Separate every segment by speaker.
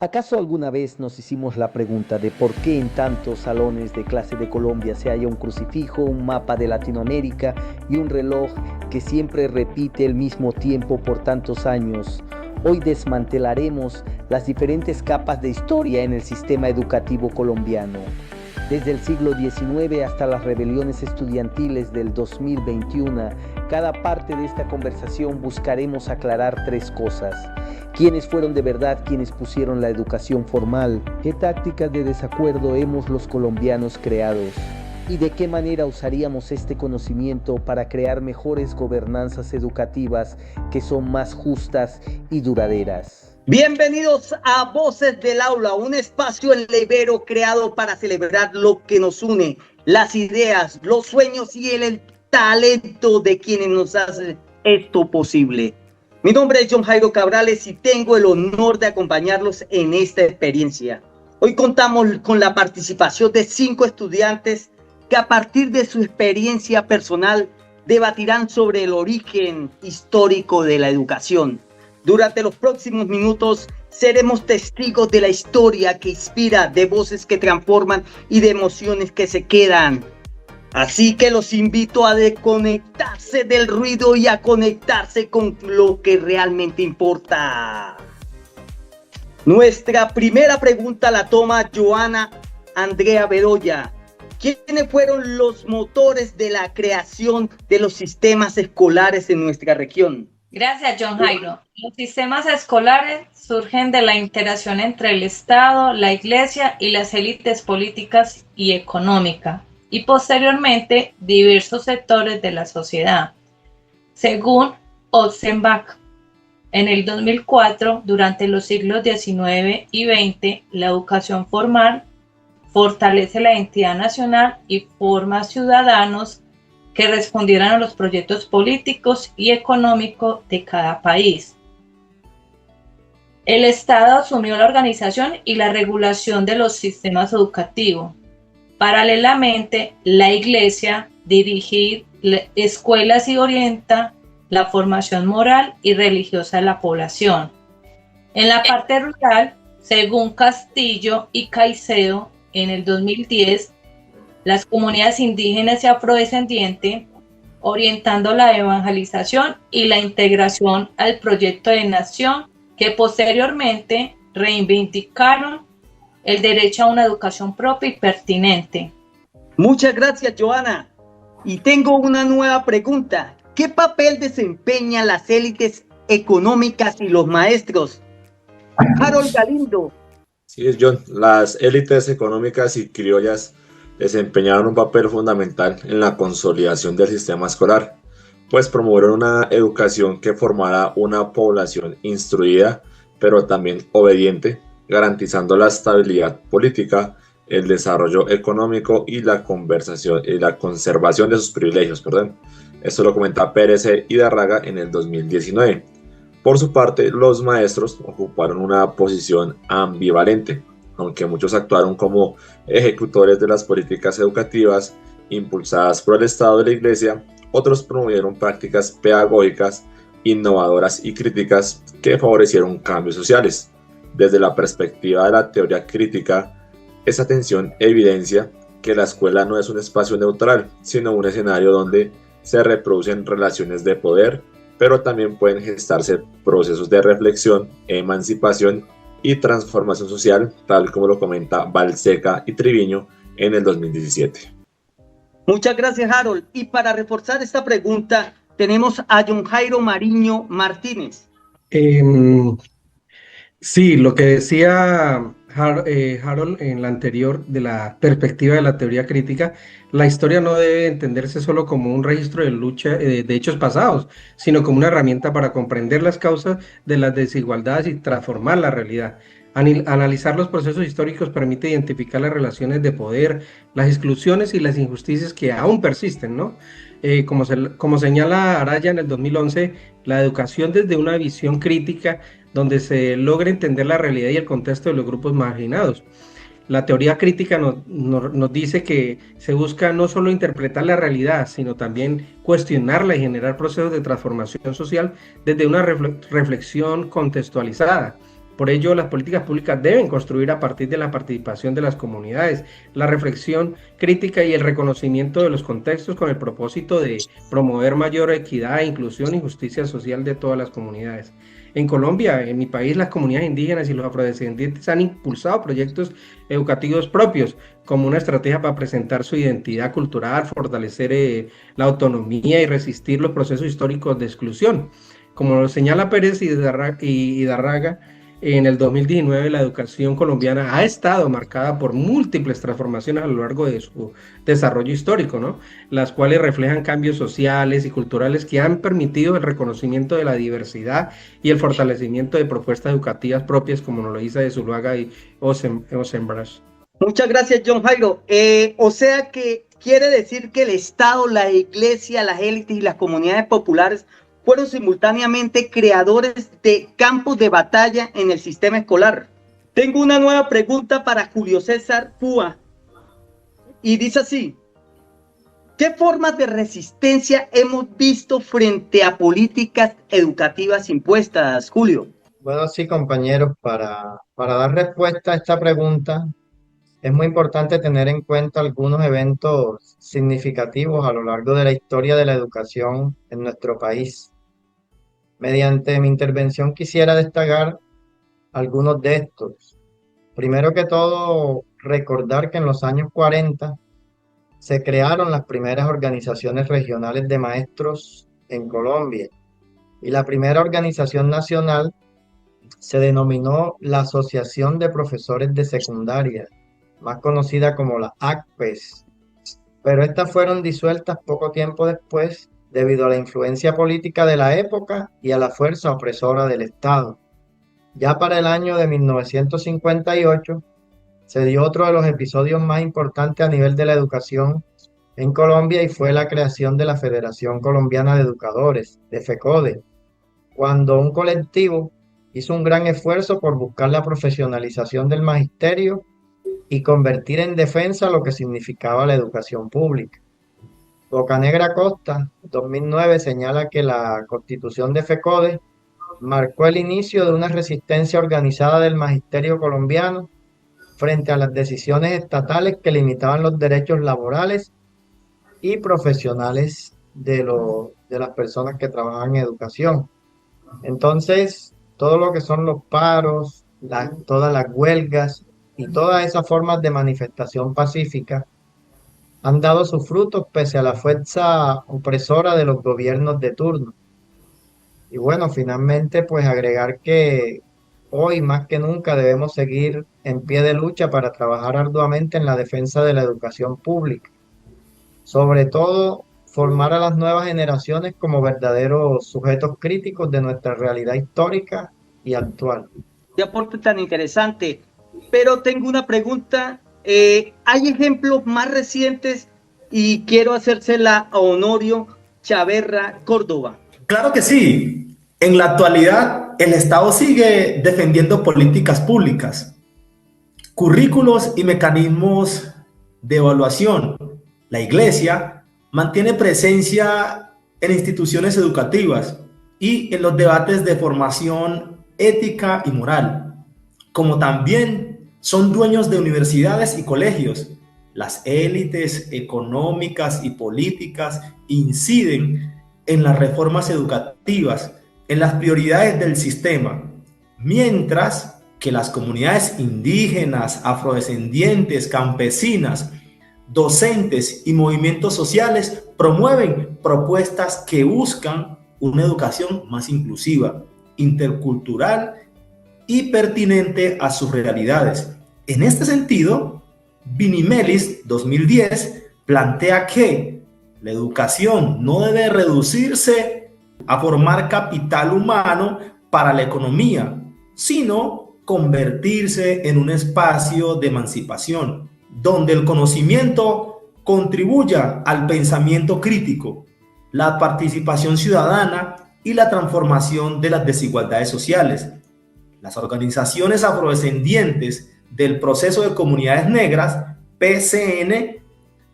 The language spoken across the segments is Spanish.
Speaker 1: ¿Acaso alguna vez nos hicimos la pregunta de por qué en tantos salones de clase de Colombia se halla un crucifijo, un mapa de Latinoamérica y un reloj que siempre repite el mismo tiempo por tantos años? Hoy desmantelaremos las diferentes capas de historia en el sistema educativo colombiano. Desde el siglo XIX hasta las rebeliones estudiantiles del 2021, cada parte de esta conversación buscaremos aclarar tres cosas. ¿Quiénes fueron de verdad quienes pusieron la educación formal? ¿Qué tácticas de desacuerdo hemos los colombianos creados? ¿Y de qué manera usaríamos este conocimiento para crear mejores gobernanzas educativas que son más justas y duraderas?
Speaker 2: Bienvenidos a Voces del Aula, un espacio en Ibero creado para celebrar lo que nos une, las ideas, los sueños y el talento de quienes nos hacen esto posible. Mi nombre es John Jairo Cabrales y tengo el honor de acompañarlos en esta experiencia. Hoy contamos con la participación de 5 estudiantes que a partir de su experiencia personal debatirán sobre el origen histórico de la educación. Durante los próximos minutos seremos testigos de la historia que inspira, de voces que transforman y de emociones que se quedan. Así que los invito a desconectarse del ruido y a conectarse con lo que realmente importa. Nuestra primera pregunta la toma Joana Andrea Bedoya. ¿Quiénes fueron los motores de la creación de los sistemas escolares en nuestra región?
Speaker 3: Gracias, John Jairo. Los sistemas escolares surgen de la interacción entre el Estado, la Iglesia y las élites políticas y económicas, y posteriormente diversos sectores de la sociedad. Según Otzenbach, en el 2004, durante los siglos XIX y XX, la educación formal fortalece la identidad nacional y forma ciudadanos que respondieran a los proyectos políticos y económicos de cada país. El Estado asumió la organización y la regulación de los sistemas educativos. Paralelamente, la Iglesia dirige escuelas y orienta la formación moral y religiosa de la población. En la parte rural, según Castillo y Caicedo, en el 2010, las comunidades indígenas y afrodescendientes, orientando la evangelización y la integración al proyecto de nación, que posteriormente reivindicaron el derecho a una educación propia y pertinente.
Speaker 2: Muchas gracias, Joana. Y tengo una nueva pregunta. ¿Qué papel desempeñan las élites económicas y los maestros? Harold Galindo.
Speaker 4: Sí, John. Las élites económicas y criollas desempeñaron un papel fundamental en la consolidación del sistema escolar, pues promovieron una educación que formara una población instruida, pero también obediente, garantizando la estabilidad política, el desarrollo económico y la conservación de sus privilegios. Esto lo comenta Pérez y Darraga en el 2019. Por su parte, los maestros ocuparon una posición ambivalente, aunque muchos actuaron como ejecutores de las políticas educativas impulsadas por el Estado y la Iglesia, otros promovieron prácticas pedagógicas innovadoras y críticas que favorecieron cambios sociales. Desde la perspectiva de la teoría crítica, esa tensión evidencia que la escuela no es un espacio neutral, sino un escenario donde se reproducen relaciones de poder, pero también pueden gestarse procesos de reflexión, emancipación y transformación social, tal como lo comenta Balseca y Triviño en el 2017.
Speaker 2: Muchas gracias, Harold. Y para reforzar esta pregunta, tenemos a John Jairo Mariño Martínez.
Speaker 5: Sí, lo que decía Harold en la anterior, de la perspectiva de la teoría crítica, la historia no debe entenderse solo como un registro de lucha de hechos pasados, sino como una herramienta para comprender las causas de las desigualdades y transformar la realidad. Analizar los procesos históricos permite identificar las relaciones de poder, las exclusiones y las injusticias que aún persisten, ¿no? Como señala Araya en el 2011, la educación desde una visión crítica donde se logra entender la realidad y el contexto de los grupos marginados. La teoría crítica nos dice que se busca no solo interpretar la realidad, sino también cuestionarla y generar procesos de transformación social desde una reflexión contextualizada. Por ello, las políticas públicas deben construir a partir de la participación de las comunidades, la reflexión crítica y el reconocimiento de los contextos con el propósito de promover mayor equidad, inclusión y justicia social de todas las comunidades. En Colombia, en mi país, las comunidades indígenas y los afrodescendientes han impulsado proyectos educativos propios como una estrategia para presentar su identidad cultural, fortalecer la autonomía y resistir los procesos históricos de exclusión. Como lo señala Pérez y Darraga, en el 2019 la educación colombiana ha estado marcada por múltiples transformaciones a lo largo de su desarrollo histórico, ¿no? Las cuales reflejan cambios sociales y culturales que han permitido el reconocimiento de la diversidad y el fortalecimiento de propuestas educativas propias, como nos lo dice de Zuluaga y Osenbras.
Speaker 2: Muchas gracias, John Jairo. O sea que quiere decir que el Estado, la Iglesia, las élites y las comunidades populares fueron simultáneamente creadores de campos de batalla en el sistema escolar. Tengo una nueva pregunta para Julio César Púa y dice así: ¿qué formas de resistencia hemos visto frente a políticas educativas impuestas, Julio?
Speaker 6: Bueno, sí, compañeros, para dar respuesta a esta pregunta, es muy importante tener en cuenta algunos eventos significativos a lo largo de la historia de la educación en nuestro país. Mediante mi intervención quisiera destacar algunos de estos. Primero que todo, recordar que en los años 40 se crearon las primeras organizaciones regionales de maestros en Colombia y la primera organización nacional se denominó la Asociación de Profesores de Secundaria, más conocida como la ACPES, pero estas fueron disueltas poco tiempo después debido a la influencia política de la época y a la fuerza opresora del Estado. Ya para el año de 1958 se dio otro de los episodios más importantes a nivel de la educación en Colombia y fue la creación de la Federación Colombiana de Educadores, de FECODE, cuando un colectivo hizo un gran esfuerzo por buscar la profesionalización del magisterio y convertir en defensa lo que significaba la educación pública. Bocanegra Costa, 2009, señala que la constitución de FECODE marcó el inicio de una resistencia organizada del magisterio colombiano frente a las decisiones estatales que limitaban los derechos laborales y profesionales de las personas que trabajan en educación. Entonces, todo lo que son los paros, todas las huelgas y todas esas formas de manifestación pacífica han dado sus frutos pese a la fuerza opresora de los gobiernos de turno. Y bueno, finalmente, pues agregar que hoy más que nunca debemos seguir en pie de lucha para trabajar arduamente en la defensa de la educación pública. Sobre todo, formar a las nuevas generaciones como verdaderos sujetos críticos de nuestra realidad histórica y actual.
Speaker 2: Qué aporte tan interesante. Pero tengo una pregunta. Hay ejemplos más recientes y quiero hacérsela a Honorio Chaverra Córdoba.
Speaker 7: Claro que sí. En la actualidad, el Estado sigue defendiendo políticas públicas, currículos y mecanismos de evaluación. La Iglesia mantiene presencia en instituciones educativas y en los debates de formación ética y moral, como también son dueños de universidades y colegios. Las élites económicas y políticas inciden en las reformas educativas, en las prioridades del sistema, mientras que las comunidades indígenas, afrodescendientes, campesinas, docentes y movimientos sociales promueven propuestas que buscan una educación más inclusiva, intercultural y pertinente a sus realidades. En este sentido, Vinimelis 2010 plantea que la educación no debe reducirse a formar capital humano para la economía, sino convertirse en un espacio de emancipación, donde el conocimiento contribuya al pensamiento crítico, la participación ciudadana y la transformación de las desigualdades sociales. Las organizaciones afrodescendientes del Proceso de Comunidades Negras, PCN,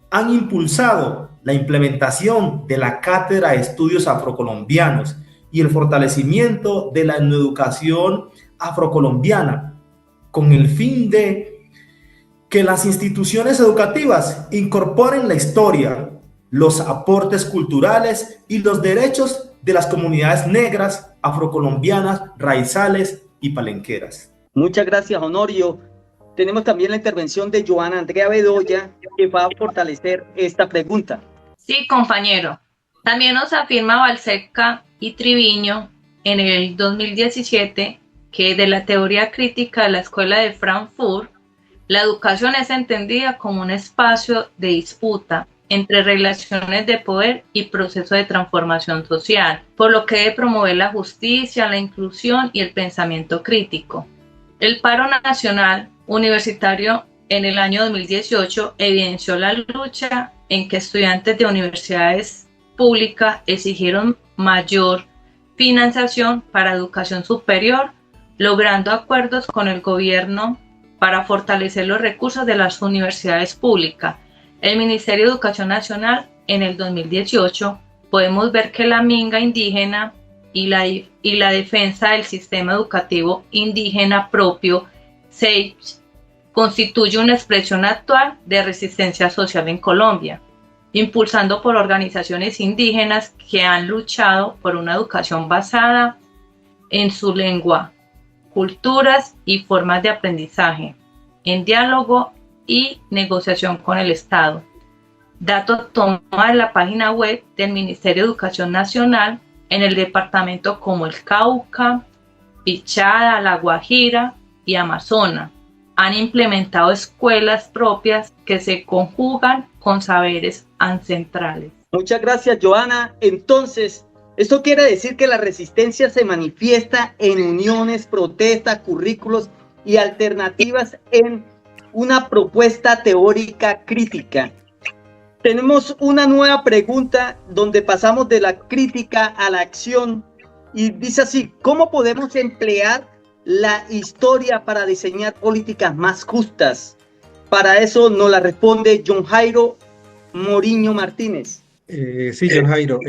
Speaker 7: han impulsado la implementación de la Cátedra de Estudios Afrocolombianos y el fortalecimiento de la etnoeducación afrocolombiana, con el fin de que las instituciones educativas incorporen la historia, los aportes culturales y los derechos de las comunidades negras, afrocolombianas, raizales y palenqueras.
Speaker 2: Muchas gracias, Honorio. Tenemos también la intervención de Joana Andrea Bedoya, que va a fortalecer esta pregunta.
Speaker 3: Sí, compañero. También nos afirma Balseca y Triviño en el 2017 que de la teoría crítica de la Escuela de Frankfurt, la educación es entendida como un espacio de disputa entre relaciones de poder y proceso de transformación social, por lo que debe promover la justicia, la inclusión y el pensamiento crítico. El paro nacional universitario en el año 2018 evidenció la lucha en que estudiantes de universidades públicas exigieron mayor financiación para educación superior, logrando acuerdos con el gobierno para fortalecer los recursos de las universidades públicas. El Ministerio de Educación Nacional en el 2018 podemos ver que la minga indígena y la defensa del sistema educativo indígena propio se constituye una expresión actual de resistencia social en Colombia, impulsado por organizaciones indígenas que han luchado por una educación basada en su lengua, culturas y formas de aprendizaje, en diálogo y negociación con el Estado. Datos tomados de la página web del Ministerio de Educación Nacional en el departamento como el Cauca, Pichada, La Guajira y Amazonas. Han implementado escuelas propias que se conjugan con saberes ancestrales.
Speaker 2: Muchas gracias, Joana. Entonces, esto quiere decir que la resistencia se manifiesta en uniones, protestas, currículos y alternativas en una propuesta teórica crítica. Tenemos una nueva pregunta donde pasamos de la crítica a la acción y dice así: ¿cómo podemos emplear la historia para diseñar políticas más justas? Para eso nos la responde John Jairo Moriño Martínez.
Speaker 5: Sí, John Jairo.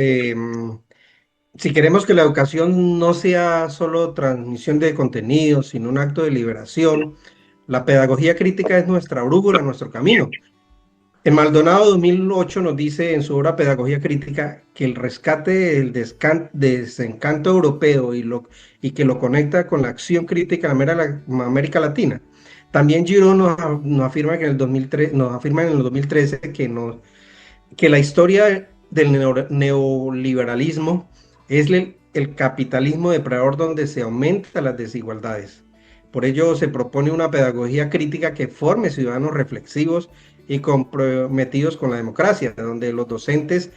Speaker 5: Si queremos que la educación no sea solo transmisión de contenidos, sino un acto de liberación, la pedagogía crítica es nuestra brújula, nuestro camino. En Maldonado 2008 nos dice en su obra Pedagogía Crítica que el rescate del desencanto europeo y que lo conecta con la acción crítica en América Latina. También Girón nos afirma en el 2013 que la historia del neoliberalismo es el capitalismo depredador donde se aumentan las desigualdades. Por ello se propone una pedagogía crítica que forme ciudadanos reflexivos y comprometidos con la democracia, donde los docentes,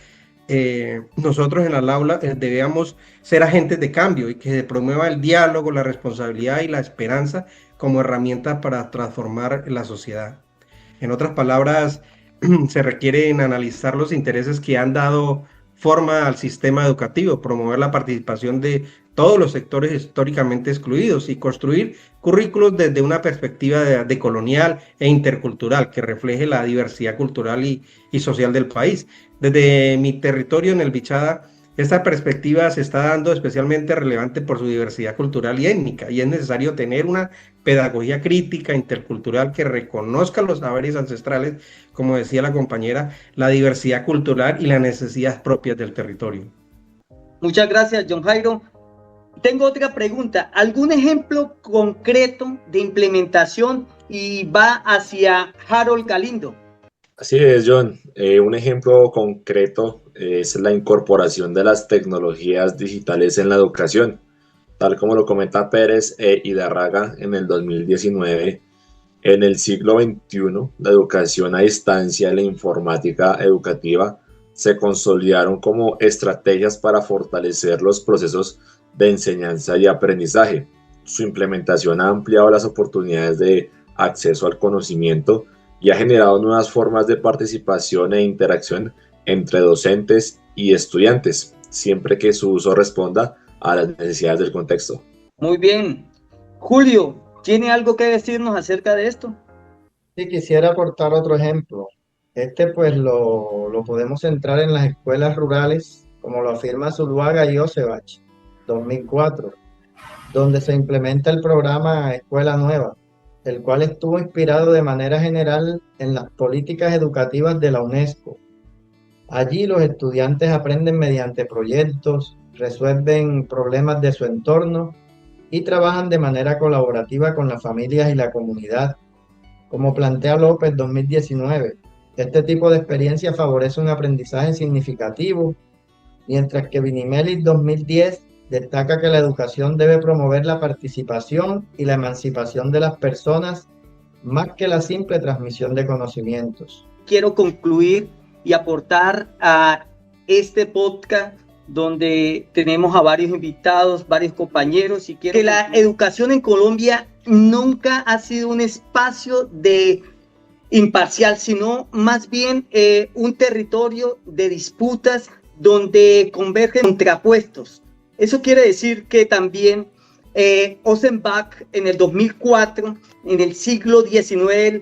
Speaker 5: nosotros en el aula debemos ser agentes de cambio y que se promueva el diálogo, la responsabilidad y la esperanza como herramientas para transformar la sociedad. En otras palabras, se requieren analizar los intereses que han dado forma al sistema educativo, promover la participación de todos los sectores históricamente excluidos y construir currículos desde una perspectiva decolonial e intercultural que refleje la diversidad cultural y social del país. Desde mi territorio en el Bichada, esta perspectiva se está dando especialmente relevante por su diversidad cultural y étnica, y es necesario tener una pedagogía crítica intercultural que reconozca los saberes ancestrales, como decía la compañera, la diversidad cultural y las necesidades propias del territorio.
Speaker 2: Muchas gracias, John Jairo. Tengo otra pregunta. ¿Algún ejemplo concreto de implementación? Y va hacia Harold Galindo.
Speaker 4: Así es, John. Un ejemplo concreto es la incorporación de las tecnologías digitales en la educación. Tal como lo comenta Pérez y Darraga en el 2019, en el siglo XXI, la educación a distancia y la informática educativa se consolidaron como estrategias para fortalecer los procesos de enseñanza y aprendizaje. Su implementación ha ampliado las oportunidades de acceso al conocimiento y ha generado nuevas formas de participación e interacción entre docentes y estudiantes, siempre que su uso responda a las necesidades del contexto.
Speaker 2: Muy bien. Julio, ¿tiene algo que decirnos acerca de esto?
Speaker 6: Sí, quisiera aportar otro ejemplo. Pues lo podemos centrar en las escuelas rurales, como lo afirma Zuluaga y Osebach, 2004. donde se implementa el programa Escuela Nueva, el cual estuvo inspirado de manera general en las políticas educativas de la UNESCO. Allí los estudiantes aprenden mediante proyectos, resuelven problemas de su entorno y trabajan de manera colaborativa con las familias y la comunidad. Como plantea López 2019, este tipo de experiencia favorece un aprendizaje significativo, mientras que Vinimelis 2010 destaca que la educación debe promover la participación y la emancipación de las personas más que la simple transmisión de conocimientos.
Speaker 2: Quiero concluir y aportar a este podcast donde tenemos a varios invitados, varios compañeros, y quiero que la educación en Colombia nunca ha sido un espacio de imparcial, sino más bien un territorio de disputas donde convergen contrapuestos. Eso quiere decir que también Offenbach en el 2004, en el siglo XIX,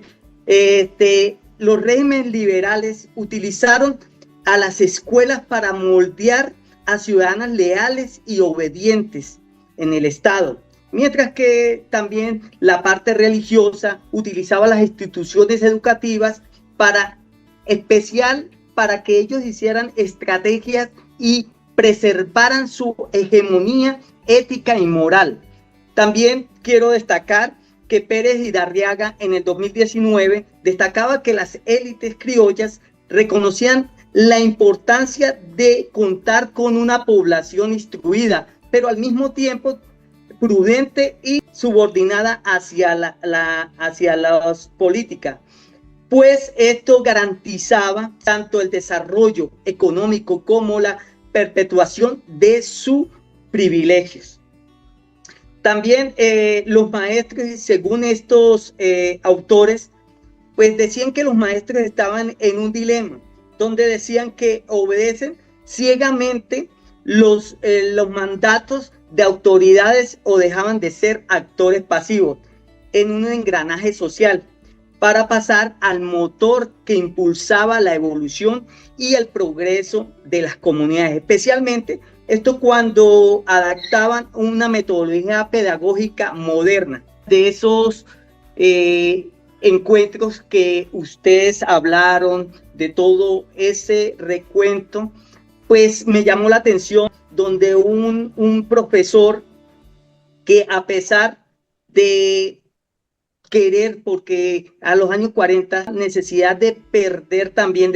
Speaker 2: los regímenes liberales utilizaron a las escuelas para moldear a ciudadanas leales y obedientes en el Estado, mientras que también la parte religiosa utilizaba las instituciones educativas para que ellos hicieran estrategias y preservaran su hegemonía ética y moral. También quiero destacar que Pérez Idarriaga en el 2019 destacaba que las élites criollas reconocían la importancia de contar con una población instruida, pero al mismo tiempo prudente y subordinada hacia las políticas, pues esto garantizaba tanto el desarrollo económico como la perpetuación de sus privilegios. También los maestros, según estos autores, pues decían que los maestros estaban en un dilema, donde decían que obedecen ciegamente los mandatos de autoridades o dejaban de ser actores pasivos en un engranaje social para pasar al motor que impulsaba la evolución y el progreso de las comunidades, especialmente esto cuando adaptaban una metodología pedagógica moderna. De esos encuentros que ustedes hablaron, de todo ese recuento, pues me llamó la atención donde un profesor que, a pesar de querer, porque a los años 40, necesidad de perder también,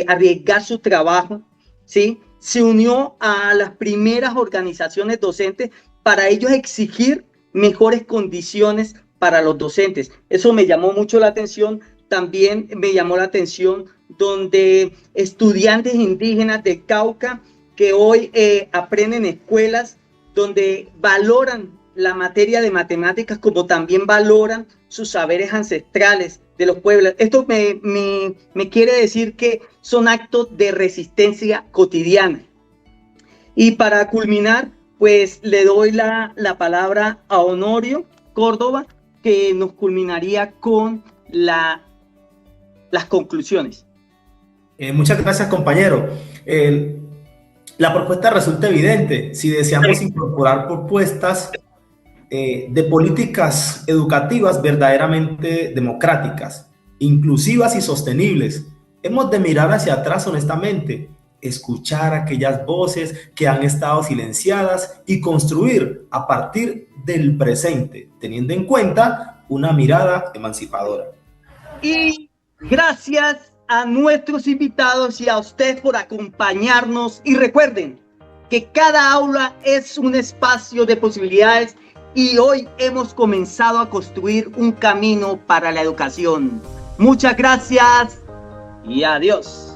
Speaker 2: arriesgar su trabajo, ¿sí?, se unió a las primeras organizaciones docentes para ellos exigir mejores condiciones para los docentes. Eso me llamó mucho la atención. También me llamó la atención donde estudiantes indígenas de Cauca que hoy aprenden en escuelas donde valoran la materia de matemáticas, como también valoran sus saberes ancestrales de los pueblos. Esto me quiere decir que son actos de resistencia cotidiana. Y para culminar, pues le doy la palabra a Honorio Córdoba, que nos culminaría con las conclusiones.
Speaker 7: Muchas gracias, compañero. La propuesta resulta evidente. Si deseamos incorporar propuestas de políticas educativas verdaderamente democráticas, inclusivas y sostenibles, hemos de mirar hacia atrás honestamente, escuchar aquellas voces que han estado silenciadas y construir a partir del presente, teniendo en cuenta una mirada emancipadora.
Speaker 2: Y gracias a nuestros invitados y a usted por acompañarnos. Y recuerden que cada aula es un espacio de posibilidades y hoy hemos comenzado a construir un camino para la educación. Muchas gracias y adiós.